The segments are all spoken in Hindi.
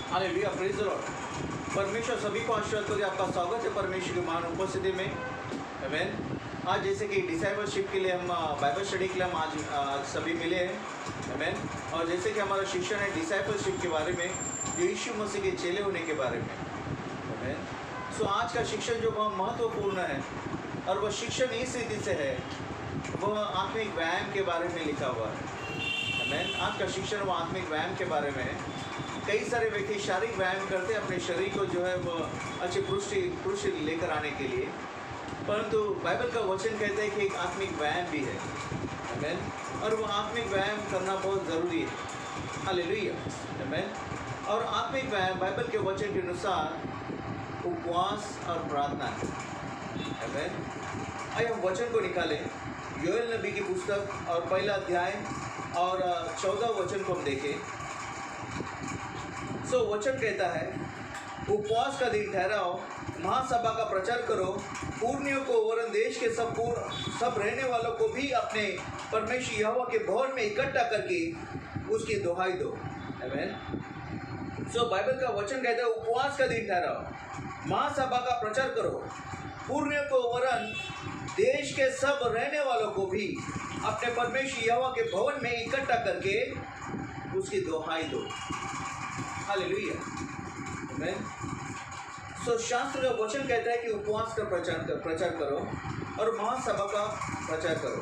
Hallelujah, praise the Lord. परमेश्वर सभी को आशीर्वाद करे। आपका स्वागत है परमेश्वर की महान उपस्थिति में। आमीन। आज जैसे कि डिसाइपलशिप के लिए हम बाइबल स्टडी के लिए हम आज सभी मिले हैं। आमीन। और जैसे कि हमारा शिक्षण है डिसाइपलशिप के बारे में, यीशु मसीह के चेले होने के बारे में। आमीन। सो आज का शिक्षण जो बहुत महत्वपूर्ण है और वह शिक्षण इस रीति से है, वह आत्मिक व्यायाम के बारे में लिखा हुआ है। आमीन। आज का शिक्षण वो आत्मिक व्यायाम के बारे में है। कई सारे व्यक्ति शारीरिक व्यायाम करते हैं अपने शरीर को जो है वो अच्छी पुष्टि लेकर आने के लिए, परंतु बाइबल का वचन कहता है कि एक आत्मिक व्यायाम भी है। आमीन। और वो आत्मिक व्यायाम करना बहुत ज़रूरी है। हालेलुया। आमीन। और आत्मिक व्यायाम बाइबल के वचन के अनुसार उपवास और प्रार्थना है। आमीन। आइए हम वचन को निकालें। योएल नबी की पुस्तक और पहला अध्याय और 14 वचन को हम देखें। सो वचन कहता है, उपवास का दिन ठहराओ, महासभा का प्रचार करो, पूर्णियों को वरन देश के सब रहने वालों को भी अपने परमेश्वर यहोवा के भवन में इकट्ठा करके उसकी दुहाई दो। आमीन। सो बाइबल का वचन कहता है उपवास का दिन ठहराओ, महासभा का प्रचार करो, पूर्णियों को वरन देश के सब रहने वालों को भी अपने परमेश्वर यहोवा के भवन में इकट्ठा करके उसकी दुहाई दो। हालेलुया। आमीन। सो शास्त्र का वचन कहता है कि उपवास का प्रचार करो और महासभा का प्रचार करो।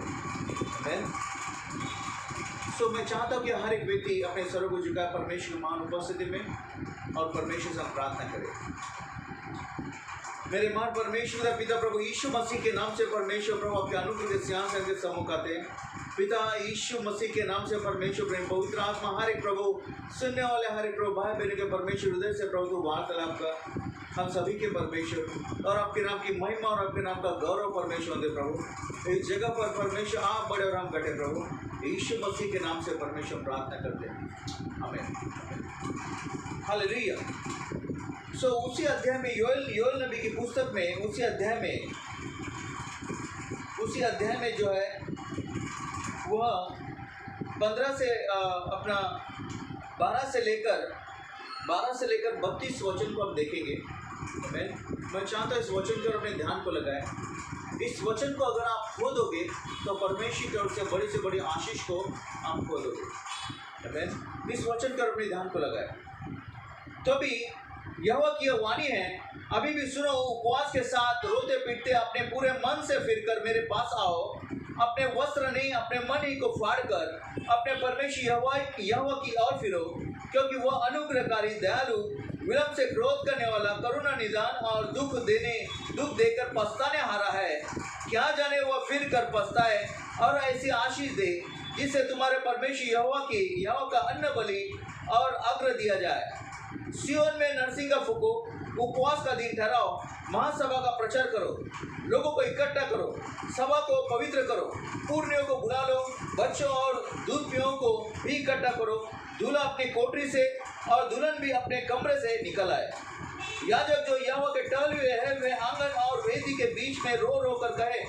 आमीन। सो मैं चाहता हूँ कि हर एक व्यक्ति अपने सरों को झुकाए परमेश्वर की महान उपस्थिति में और परमेश्वर से प्रार्थना करे। मेरे महान परमेश्वर पिता प्रभु यीशु मसीह के नाम से परमेश्वर प्रभु आपके अनुग्रह के सिंहासन के सम्मुख आते हैं। पिता यीशु मसीह के नाम से परमेश्वर प्रेम पवित्र आत्मा हर एक प्रभु सुनने वाले हर एक प्रभु भाई बहन के परमेश्वर हृदय से प्रभु तो वार्तालाप का हम सभी के परमेश्वर और आपके नाम की महिमा और आपके नाम का गौरव परमेश्वर दे प्रभु। इस जगह पर परमेश्वर आप बड़े और हम घटे प्रभु यीशु मसीह के नाम से परमेश्वर प्रार्थना करते हैं। आमीन। हालेलुया। सो उसी अध्याय में योएल नबी की पुस्तक में उसी अध्याय में जो है वह 12 से लेकर 32 वचन को हम देखेंगे। मैं चाहता हूँ इस वचन की ओर अपने ध्यान को लगाएं। इस वचन को अगर आप खोदोगे तो परमेश्वर की ओर से बड़ी आशीष को आप खोदोगे। इस वचन की ओर अपने ध्यान को लगाएं। तो भी यहोवा की वाणी है, अभी भी सुनो, उपवास के साथ रोते पीटते अपने पूरे मन से फिरकर मेरे पास आओ, अपने वस्त्र नहीं अपने मन ही को फाड़कर अपने परमेश्वर यहोवा की ओर फिरो, क्योंकि वह अनुग्रहकारी दयालु, विलंब से क्रोध करने वाला, करुणा निदान और दुख देकर पछताने हारा है। क्या जाने वह फिर कर पछताए और ऐसी आशीष दे जिससे तुम्हारे परमेश्वर यहोवा का अन्न बलि और अग्र दिया जाए। सियोन में नरसिंगा फूको, उपवास का दिन ठहराओ, महासभा का प्रचार करो, लोगों को इकट्ठा करो, सभा को पवित्र करो, पूर्णियों को बुला लो, बच्चों और दूध पियों को भी इकट्ठा करो। दूल्हा अपनी कोठरी से और दुल्हन भी अपने कमरे से निकल आए। याजक जो यहोवा के टहल हुए हैं वे आंगन और वेदी के बीच में रो रो कर कहे,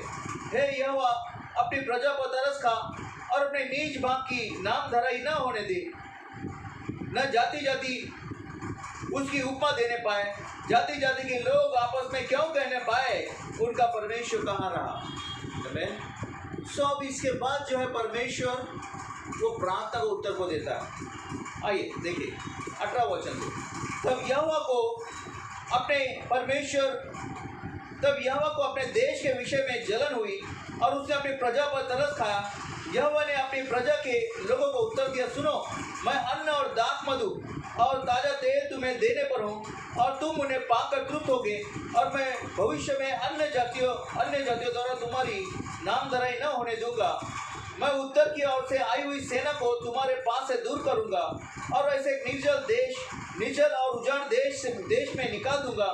हे यहोवा, अपनी प्रजा पर तरस खा और अपने नीच भाग की नाम धराई न होने दे। न जाति जाति उसकी उपमा देने पाए, जाति जाति के लोग आपस में क्यों कहने पाए, उनका परमेश्वर कहाँ रहा। आमीन। सो अब इसके बाद जो है परमेश्वर वो प्रार्थना को उत्तर को देता है। आइए देखिए 18 वचन से। तब यहोवा को अपने देश के विषय में जलन हुई और उसने अपनी प्रजा पर तरस खाया। यहोवा ने अपनी प्रजा के लोगों को उत्तर दिया, सुनो, मैं अन्न और दाख मधु और ताजा तेल तुम्हें देने पर हूँ और तुम उन्हें पाकर तृप्त होगे, और मैं भविष्य में अन्य जातियों द्वारा तुम्हारी नाम धराई न होने दूंगा। मैं उत्तर की ओर से आई हुई सेना को तुम्हारे पास से दूर करूंगा और ऐसे एक निर्जल और उजाड़ देश में निकाल दूंगा।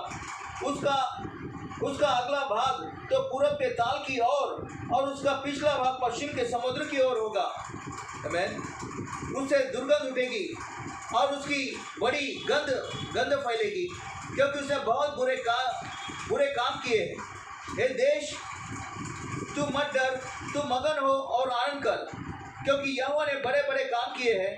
उसका अगला भाग तो पूरब के ताल की ओर और उसका पिछला भाग पश्चिम के समुद्र की ओर होगा। आमीन। उससे दुर्गंध उठेगी और उसकी बड़ी गंध फैलेगी, क्योंकि उसने बहुत बुरे काम किए हैं। हे देश, तू मत डर, तू मगन हो और आनंद कर, क्योंकि यहोवा ने बड़े बड़े काम किए हैं।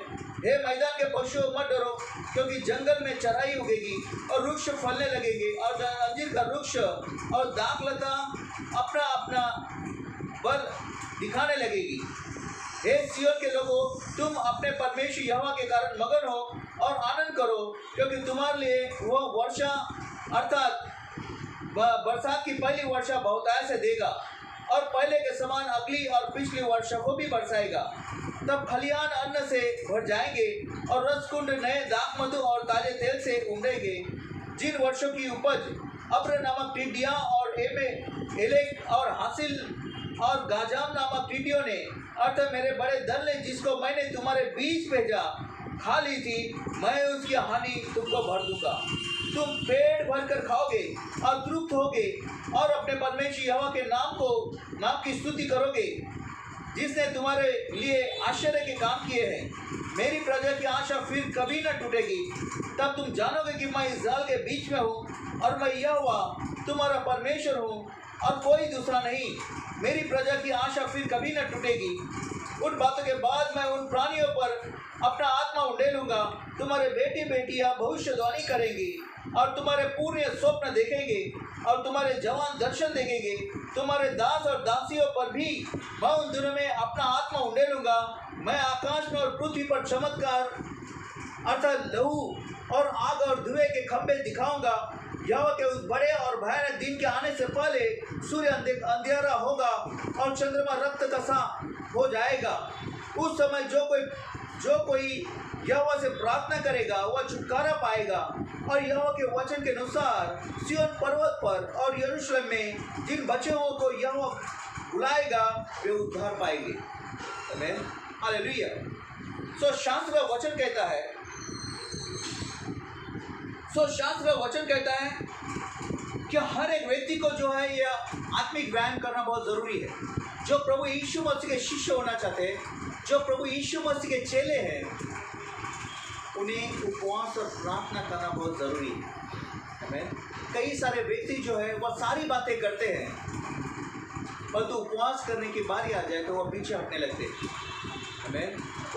हे मैदान के पशुओं मत डरो, क्योंकि जंगल में चराई उगेगी और वृक्ष फलने लगेंगे और अंजीर का वृक्ष और दाखलता अपना अपना बल दिखाने लगेगी। हे सिय्योन के लोगों, तुम अपने परमेश्वर यहोवा के कारण मगन हो और आनंद करो, क्योंकि तुम्हारे लिए वह वर्षा अर्थात बरसात की पहली वर्षा बहुतायत से देगा और पहले के समान अगली और पिछली वर्षा को भी बरसाएगा। तब खलिहान अन्न से भर जाएंगे और रसकुंड नए दाखमधु और ताजे तेल से उमड़ेंगे। जिन वर्षों की उपज अब्र नामक टिड्डियाँ और एलेक और हासिल और गाजाम नामक टिड्डियों ने अर्थात मेरे बड़े दल ने जिसको मैंने तुम्हारे बीच भेजा खा ली थी, मैं उसकी हानि तुमको भर दूंगा। तुम पेट भरकर खाओगे और तृप्त होगे और अपने परमेश्वर यहोवा के नाम की स्तुति करोगे, जिसने तुम्हारे लिए आश्चर्य के काम किए हैं। मेरी प्रजा की आशा फिर कभी न टूटेगी। तब तुम जानोगे कि मैं इस्राएल के बीच में हूँ और मैं यहोवा तुम्हारा परमेश्वर हूँ और कोई दूसरा नहीं। मेरी प्रजा की आशा फिर कभी न टूटेगी। उन बातों के बाद मैं उन प्राणियों पर अपना आत्मा उंडेलूंगा। तुम्हारे बेटी बेटियां भविष्यवाणी करेंगी और तुम्हारे पूर्ण स्वप्न देखेंगे और तुम्हारे जवान दर्शन देखेंगे। तुम्हारे दास और दासियों पर भी मैं उन दिनों में अपना आत्मा उंडेलूंगा। मैं आकाश में और पृथ्वी पर चमत्कार अर्थात लहू और आग और धुएं के खंभे दिखाऊंगा। यहोवा के उस बड़े और भयानक दिन के आने से पहले सूर्य अंधेरा होगा और चंद्रमा रक्त का सा हो जाएगा। उस समय जो कोई यहोवा से प्रार्थना करेगा वह छुटकारा पाएगा और यहोवा के वचन के अनुसार सिय्योन पर्वत पर और यरूशलेम में जिन बच्चों को यहोवा बुलाएगा वे उद्धार पाएंगे। आमीन, हालेलुया। शास्त्र का वचन कहता है कि हर एक व्यक्ति को जो है यह आत्मिक व्यायाम करना बहुत ज़रूरी है। जो प्रभु यीशु मसीह के शिष्य होना चाहते हैं, जो प्रभु यीशु मसीह के चेले हैं, उन्हें उपवास और प्रार्थना करना बहुत ज़रूरी है। हमें कई सारे व्यक्ति जो है वह सारी बातें करते हैं, परंतु उपवास करने की बारी आ जाए तो वह पीछे हटने लगते हैं। हमें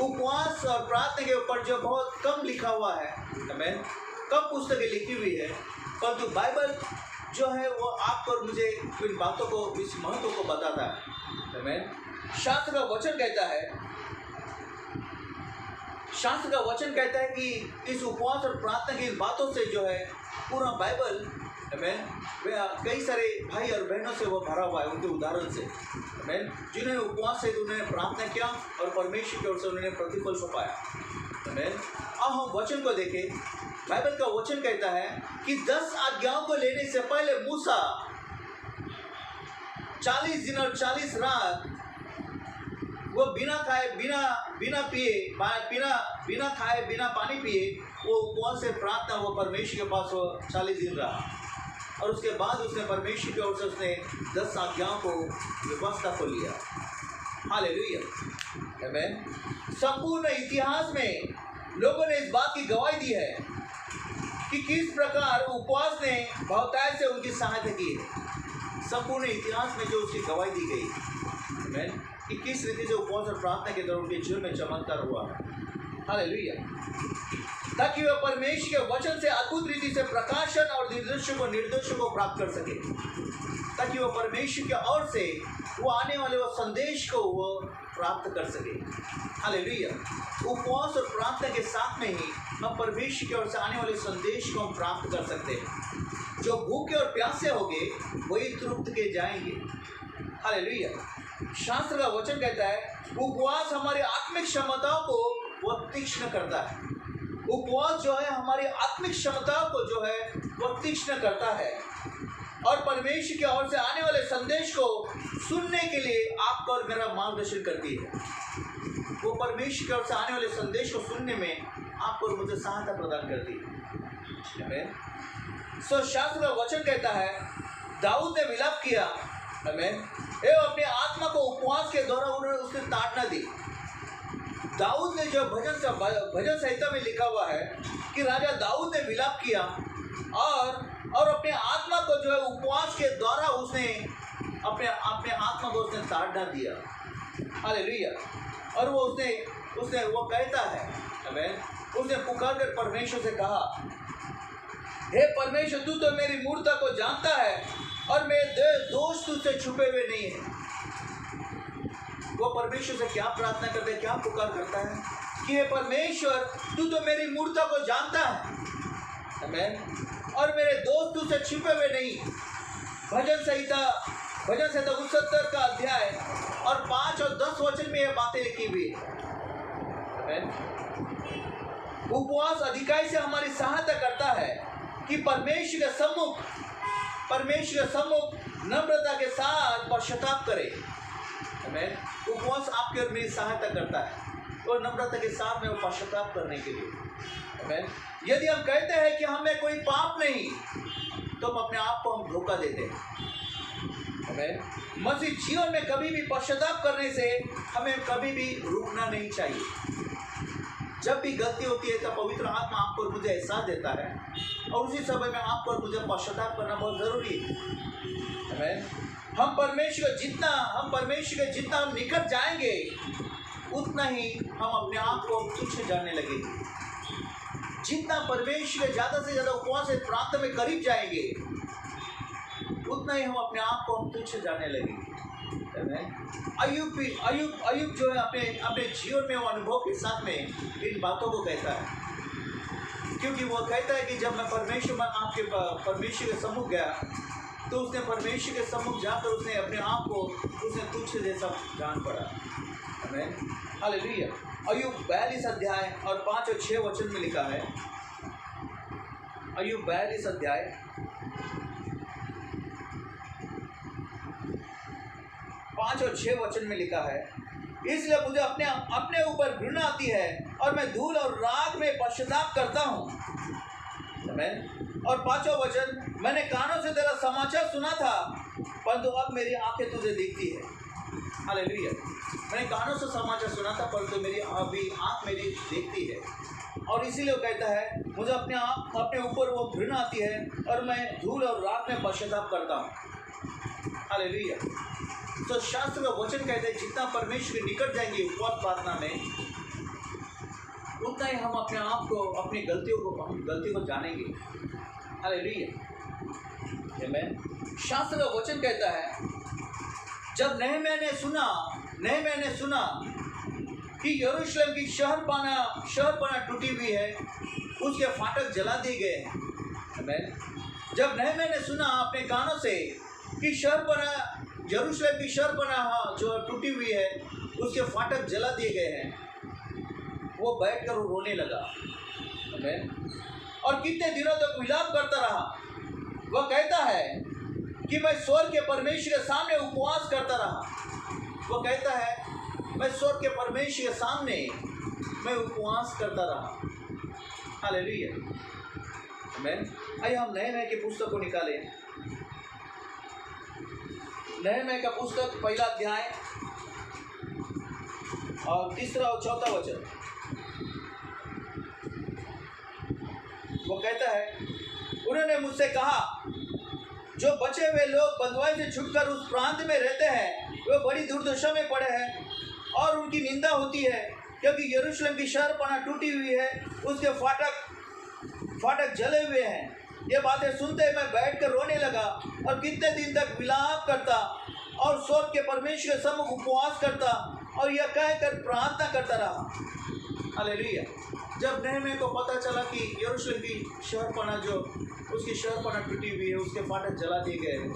उपवास और प्रार्थना के ऊपर जो बहुत कम लिखा हुआ है, हमें कम पुस्तकें लिखी हुई है, परंतु बाइबल जो है वो आपको और मुझे इन बातों को, इस महत्व को बताता है। हमें शास्त्र का वचन कहता है कि इस उपवास और प्रार्थना की बातों से जो है पूरा बाइबल हमें कई सारे भाई और बहनों से वो भरा हुआ है, उनके उदाहरण से। हमें जिन्होंने उपवास से उन्होंने प्रार्थना किया और परमेश्वर की ओर से उन्होंने प्रतिफल को पाया। हमें अब हम वचन को देखें। बाइबल का वचन कहता है कि 10 आज्ञाओं को लेने से पहले मूसा 40 दिन और 40 रात वो बिना खाए बिना पानी पिए वो उपवास से प्रार्थना वो परमेश्वर के पास वो 40 दिन रहा और उसके बाद उसने परमेश्वर की ओर से उसने 10 आज्ञाओं को व्यवस्था को लिया। हालेलुया, आमीन। संपूर्ण इतिहास में लोगों ने इस बात की गवाही दी है कि किस प्रकार उपवास ने बहुतायत से उनकी सहायता की है। संपूर्ण इतिहास में जो उसकी गवाही दी गई, आमीन, कि किस रीति से उपवास और प्रार्थना के दौरान उनके जीवन में चमत्कार हुआ है। हालेलुया, ताकि वह परमेश्वर के वचन से अद्भुत रीति से प्रकाशन और निर्देशों को प्राप्त कर सके, ताकि वह परमेश्वर के ओर से वो आने वाले वो संदेश को वो प्राप्त कर सके। हालेलुया, उपवास और प्रार्थना के साथ में ही हम परमेश्वर की ओर से आने वाले संदेश को हम प्राप्त कर सकते हैं। जो भूखे और प्यासे होंगे वही तृप्त के जाएंगे। हालेलुया, शास्त्र का वचन कहता है उपवास हमारी आत्मिक क्षमताओं को वो तीक्ष्ण करता है। उपवास जो है हमारी आत्मिक क्षमताओं को जो है वो तीक्ष्ण करता है और परमेश्वर की ओर से आने वाले संदेश को सुनने के लिए आपको और मेरा मार्गदर्शन करती है। वो परमेश्वर की ओर से आने वाले संदेश को सुनने में आपको और मुझे सहायता प्रदान करती है। आमीन। शास्त्र का वचन कहता है दाऊद ने विलाप किया, आमीन, एवं अपने आत्मा को उपवास के द्वारा उन्होंने उसने ताड़ना दी। दाऊद ने जो भजन संहिता में लिखा हुआ है कि राजा दाऊद ने विलाप किया और अपने आत्मा को जो है उपवास के द्वारा उसने अपने आत्मा को उसने ताड़ना दिया। हालेलुया, और वो उसने वो कहता है, आमेन। उसने पुकार कर परमेश्वर से कहा, हे परमेश्वर, तू तो मेरी मूर्खता को जानता है और मेरे दोष तुझसे छुपे हुए नहीं है। वो परमेश्वर से क्या प्रार्थना करता है, क्या पुकार करता है कि हे परमेश्वर, तू तो मेरी मूर्खता को जानता है, आमेन, और मेरे दोष तुझसे छुपे हुए नहीं। भजन संहिता 69 का अध्याय और 5 और 10 वचन में यह बातें लिखी हुई है। आमेन। उपवास अधिकाई से हमारी सहायता करता है कि परमेश्वर के सम्मुख नम्रता के साथ पश्चाताप करे। आमेन। उपवास आपके और मेरी सहायता करता है और नम्रता के साथ में वो पश्चाताप करने के लिए। आमेन। यदि हम कहते हैं कि हमें कोई पाप नहीं, तो हम अपने आप को हम धोखा देते हैं। आमेन। मसीह जीवन में कभी भी पश्चाताप करने से हमें कभी भी रुकना नहीं चाहिए। जब भी गलती होती है तब पवित्र आत्मा आपको और मुझे एहसास देता है और उसी समय में आपको और मुझे पश्चाताप करना बहुत जरूरी है। आमेन। हम परमेश्वर के जितना हम निकट जाएंगे, उतना ही हम अपने आप को तुच्छ जानने लगेंगे। जितना परमेश्वर के ज़्यादा से ज़्यादा उपवास से प्रार्थना में करीब जाएंगे, उतना ही हम अपने आप को हम तुच्छ जानने लगेंगे। अय्यूब जो है अपने जीवन में वो अनुभव के साथ में इन बातों को कहता है, क्योंकि वो कहता है कि जब मैं परमेश्वर के सम्मुख गया, तो उसने परमेश्वर के सम्मुख जाकर उसने अपने आप को उसने तुच्छ जैसा जान पड़ा। आमेन। हालेलुया। अय्यूब 42 अध्याय और 5 और 6 वचन में लिखा है। अय्यूब 42 अध्याय 5 और 6 वचन में लिखा है, इसलिए मुझे अपने ऊपर घृणा आती है और मैं धूल और राख में पश्चाताप करता हूँ। आमेन। और 5वां वचन, मैंने कानों से तेरा समाचार सुना था, परंतु अब मेरी आंखें तुझे देखती है। हालेलुया। मैंने कानों से समाचार सुना था, परंतु मेरी अभी आंख मेरी देखती है। और इसीलिए वो कहता है, मुझे अपने ऊपर वो घृणा आती है और मैं धूल और राख में पश्चाताप करता हूँ। हालेलुया। तो शास्त्र का वचन कहते हैं, जितना परमेश्वर के निकट जाएंगे उपवास प्रार्थना में, उतना ही हम अपने आप को, अपनी गलतियों को जानेंगे। हालेलुया। आमेन। शास्त्र का वचन कहता है, जब नहम्याह ने सुना कि यरूशलेम की शहरपना टूटी हुई है, उसके फाटक जला दिए गए हैं। आमेन। जब नहम्याह ने सुना अपने कानों से कि यरूशलेम की शहरपना जो टूटी हुई है, उसके फाटक जला दिए गए हैं, वो बैठकर वो रोने लगा। आमेन। और कितने दिनों तक विलाप करता रहा। वह कहता है कि मैं स्वर्ग के परमेश्वर के सामने उपवास करता रहा। वो कहता है, मैं स्वर्ग के परमेश्वर के सामने मैं उपवास करता रहा। हालेलुया। आमेन। आइए हम नहम्याह की पुस्तक को निकालें। नहम्याह का पुस्तक 1 अध्याय और 3 और 4 वचन। वो कहता है, उन्होंने मुझसे कहा, जो बचे हुए लोग बंधुआई से छुटकर उस प्रांत में रहते हैं, वे बड़ी दुर्दशा में पड़े हैं और उनकी निंदा होती है, क्योंकि यरूशलेम की शहरपनाह टूटी हुई है, उसके फाटक जले हुए हैं। ये बातें सुनते मैं बैठकर रोने लगा और कितने दिन तक विलाप करता और स्वर्ग के परमेश्वर के सम्मुख उपवास करता और यह कहकर प्रार्थना करता रहा। हालेलुया। जब नहम्याह को पता चला कि यरूशलेम की शहरपनाह टूटी हुई है, उसके फाटक जला दिए गए हैं,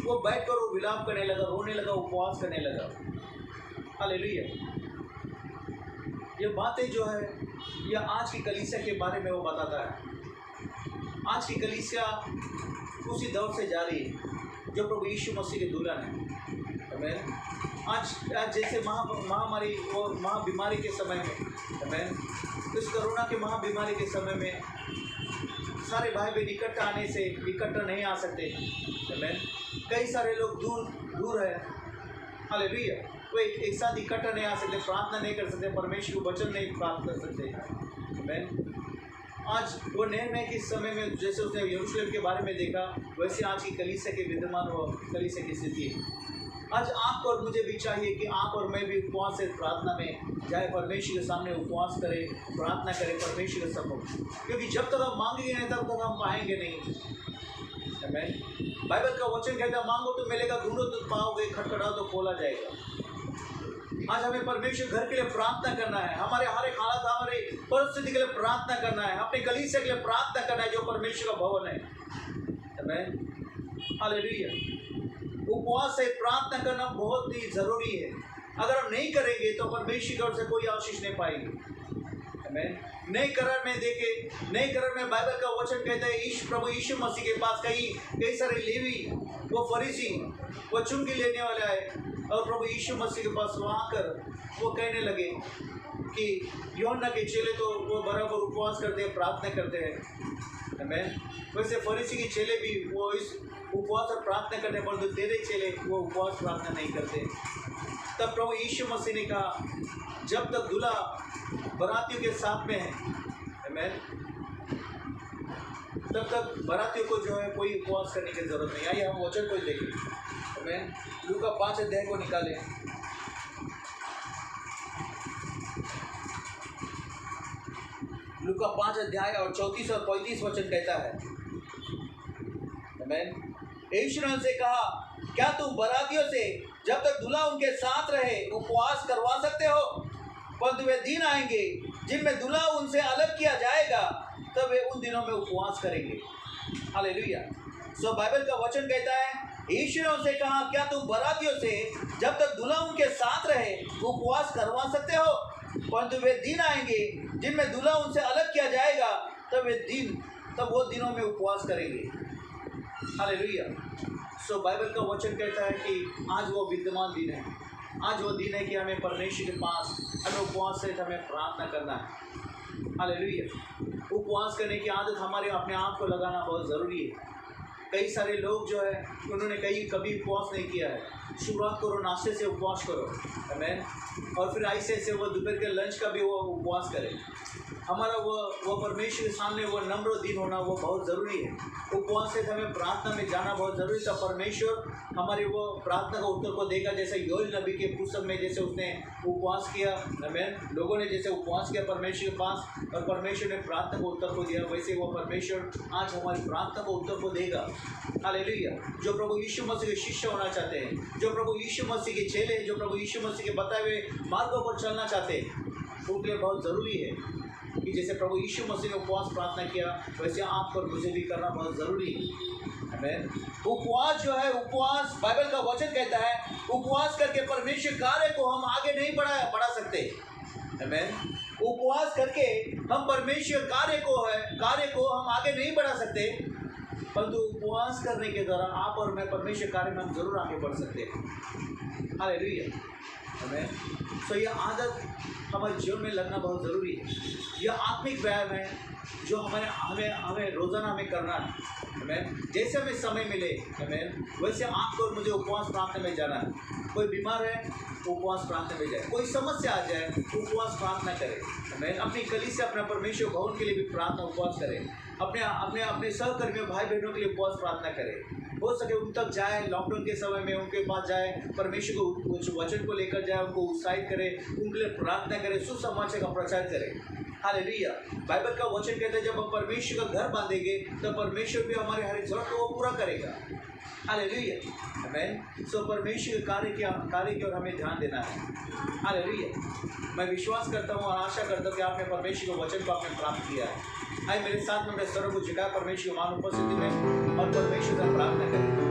वो बैठकर वो विलाप करने लगा, रोने लगा, उपवास करने लगा। हालेलुया। ये बातें जो है, यह आज की कलीसिया के बारे में वो बताता है। आज की कलीसिया उसी दौर से जा रही है जो प्रभु यीशु मसीह के दुल्हन है। आमेन। आज जैसे महामारी और महाबीमारी के समय में, आमेन, इस कोरोना के महाबीमारी के समय में सारे भाई बहन इकट्ठा नहीं आ सकते। आमेन। कई सारे लोग दूर है। हालेलुया। वो एक साथ इकट्ठा नहीं आ सकते, प्रार्थना नहीं कर सकते, परमेश्वर को वचन नहीं प्राप्त कर सकते। आमेन। आज वो नहम्याह के समय में जैसे उसने यरूशलेम के बारे में देखा, वैसे आज की कलीसिया के विद्यमान वो कलीसिया की स्थिति है। आज आपको और मुझे भी चाहिए कि आप और मैं भी उपवास से प्रार्थना में जाए, परमेश्वर के सामने उपवास करें, प्रार्थना करें परमेश्वर के सम्मुख, क्योंकि जब तक हम मांगेंगे नहीं तब तक हम पाएंगे नहीं। आमीन। बाइबल का वचन कहता है मांगो तो मिलेगा, ढूंढो तो पाओगे, खटखटाओ तो खोला जाएगा। आज हमें परमेश्वर घर के लिए प्रार्थना करना है, हमारे हर एक हालत हमारे परिस्थिति के लिए प्रार्थना करना है, अपने कलीसिया के लिए प्रार्थना करना है जो परमेश्वर का भवन है। आमीन। हालेलुया। उपवास से प्रार्थना करना बहुत ही जरूरी है। अगर हम नहीं करेंगे तो परमेश्वर की ओर से कोई आशीष नहीं पाएंगे। आमीन। नए करार में देखे, नए करार में बाइबल का वचन कहता है प्रभु यीशु मसीह के पास कई सारे लेवी, वो फरीसी, वो चुंगी लेने वाले आए और प्रभु यीशु मसीह के पास वहाँ आकर वो कहने लगे कि यूहन्ना के चेले तो वो बराबर उपवास करते हैं, प्रार्थना करते हैं। आमीन। वैसे फरीसी के चेले भी वो इस उपवास और प्रार्थना करने, परंतु तेरे चेले वो उपवास प्रार्थना नहीं करते। तब प्रभु यीशु मसीह ने कहा जब तक दूल्हा बरातियों के साथ में है, आमीन, तब तक बरातियों को जो है कोई उपवास करने की जरूरत नहीं। आइए हम वचन को देखें। आमीन। लूका 5 अध्याय को निकालें। लूका 5 अध्याय और 34 और 35 वचन कहता है। आमीन। यीशु ने उनसे कहा क्या तुम बरातियों से जब तक दूल्हा उनके साथ रहे उपवास करवा सकते हो? परंतु वे दिन आएंगे जिनमें दूल्हा उनसे अलग किया जाएगा, तब वे उन दिनों में उपवास करेंगे। हालेलुया। सो बाइबल का वचन कहता है यीशु ने उनसे कहा क्या तुम बरातियों से जब तक दूल्हा उनके साथ रहे उपवास करवा सकते हो? परंतु वे दिन आएंगे जिनमें दूल्हा उनसे अलग किया जाएगा, तब वो दिनों में उपवास करेंगे। हालेलुया। सो बाइबल का वचन कहता है कि आज वो विद्यमान दिन है, आज वो दिन है कि हमें परमेश्वर के पास हमें उपवास से हमें प्रार्थना करना है। हालेलुया। उपवास करने की आदत हमारे अपने आप को लगाना बहुत ज़रूरी है। कई सारे लोग जो है उन्होंने कभी उपवास नहीं किया है। शुरुआत करो, नाश्ते से उपवास करो, आमीन, और फिर ऐसे वो दोपहर के लंच का भी वो उपवास करें। हमारा वो परमेश्वर के सामने वो नम्र दिन होना वो बहुत ज़रूरी है। उपवास से हमें प्रार्थना में जाना बहुत ज़रूरी था। परमेश्वर हमारे वो प्रार्थना का उत्तर को देगा, जैसे योएल नबी के पुस्तक में जैसे उसने उपवास किया, आमीन, लोगों ने जैसे उपवास किया परमेश्वर के पास और परमेश्वर ने प्रार्थना को उत्तर को दिया, वैसे वो परमेश्वर आज हमारी प्रार्थना को उत्तर को देगा। हालेलुया। जो प्रभु यीशु मसीह के शिष्य होना चाहते हैं, जो प्रभु यीशु मसीह के चेले, जो प्रभु यीशु मसीह के बताए हुए मार्गों पर चलना चाहते हैं, उनके लिए बहुत ज़रूरी है कि जैसे प्रभु यीशु मसीह ने उपवास प्रार्थना किया वैसे आप पर मुझे भी करना बहुत ज़रूरी है। आमीन। उपवास जो है, उपवास बाइबल का वचन कहता है उपवास करके परमेश्वर कार्य को हम आगे नहीं बढ़ा सकते। आमीन। उपवास करके हम परमेश्वर कार्य को हम आगे नहीं बढ़ा सकते, परंतु उपवास करने के दौरान आप और मैं परमेश्वर कार्य में हम जरूर आगे बढ़ सकते हैं। हालेलुया। आमीन। सो यह आदत हमारे जीवन में लगना बहुत ज़रूरी है। यह आत्मिक व्यायाम है जो हमें रोज़ाना हमें करना है। आमीन। जैसे हमें समय मिले, आमीन, वैसे आपको और मुझे उपवास प्रार्थना में जाना है। कोई बीमार है उपवास प्रार्थना में जाए, कोई समस्या आ जाए उपवास प्रार्थना करे। आमीन। अपनी कली से अपना परमेश्वर भवन के लिए भी प्रार्थना उपवास करें, अपने सहकर्मियों भाई बहनों के लिए उपवास प्रार्थना करें। हो सके उन तक जाए, लॉकडाउन के समय में उनके पास जाए, परमेश्वर को वचन को लेकर जाए, उनको उत्साहित करे, उनके लिए प्रार्थना करे, सुसमाचार का प्रचार करें। हालेलुया। बाइबल का वचन कहता है जब हम परमेश्वर का घर बांधेंगे तो परमेश्वर भी हमारे हर एक जरूरत को वो पूरा करेगा। हालेलुया। आमीन। सो परमेश्वर के कार्य की ओर हमें ध्यान देना है। हालेलुया। मैं विश्वास करता हूँ और आशा करता हूँ कि आपने परमेश्वर के वचन को आपने प्राप्त किया है। आइए मेरे साथ में अपने स्वरों को झुकाए परमेश्वर की मान उपस्थिति में और परमेश्वर का प्रार्थना करें।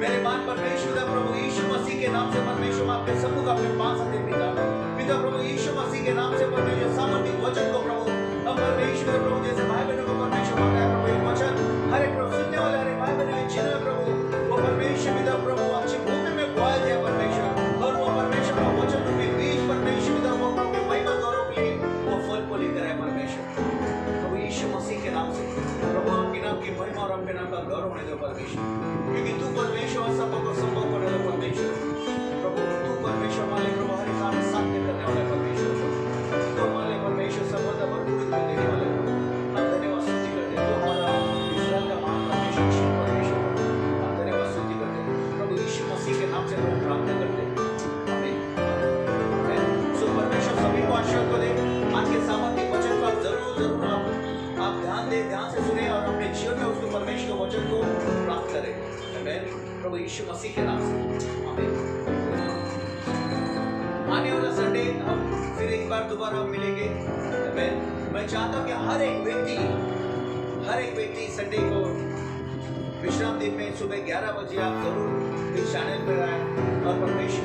मेरे मान परमेश्वर का प्रभु यीशु मसीह के नाम से परमेश्वर आपके सबको अपने पास आते पिता प्रभु यीशु मसीह के नाम से परमेश्वर सामर्थ्य वचन को प्रभु अब परमेश्वर प्रभु जैसे भाई बहनों को परमेश्वर मांगा है प्रभु वचन हर एक प्रभु सुनने वाले हर भाई बहनों के जीवन में प्रभु वो परमेश्वर पिता प्रभु अच्छी भूमि में बोया जाए परमेश्वर, और वो परमेश्वर का वचन के बीच परमेश्वर पिता वो प्रभु महिमा गौरव के लिए वो फल को लेकर आए परमेश्वर प्रभु यीशु मसीह के नाम से प्रभु आपके नाम की महिमा और आपके नाम का गौरव होने दो परमेश्वर, क्योंकि तू परमेश्वर सब को संभव करने वाला परमेश्वर प्रभु, तू परमेश्वर हमारे प्रभु हर काम साथ में करने वाला परमेश्वर, तो हमारे परमेश्वर सर्वदा जरूर आप ध्यान दें, ध्यान से सुने और अपने जीवन में उसको परमेश्वर के वचन को प्राप्त करें। आमीन। प्रभु यीशु मसीह के नाम से आमीन। आने वाला संडे हम फिर एक बार दोबारा मिलेंगे। मैं चाहता हूँ कि हर एक व्यक्ति संडे को विश्राम दिन में सुबह 11 बजे आप जरूर इस चैनल पर आए और परमेश्वर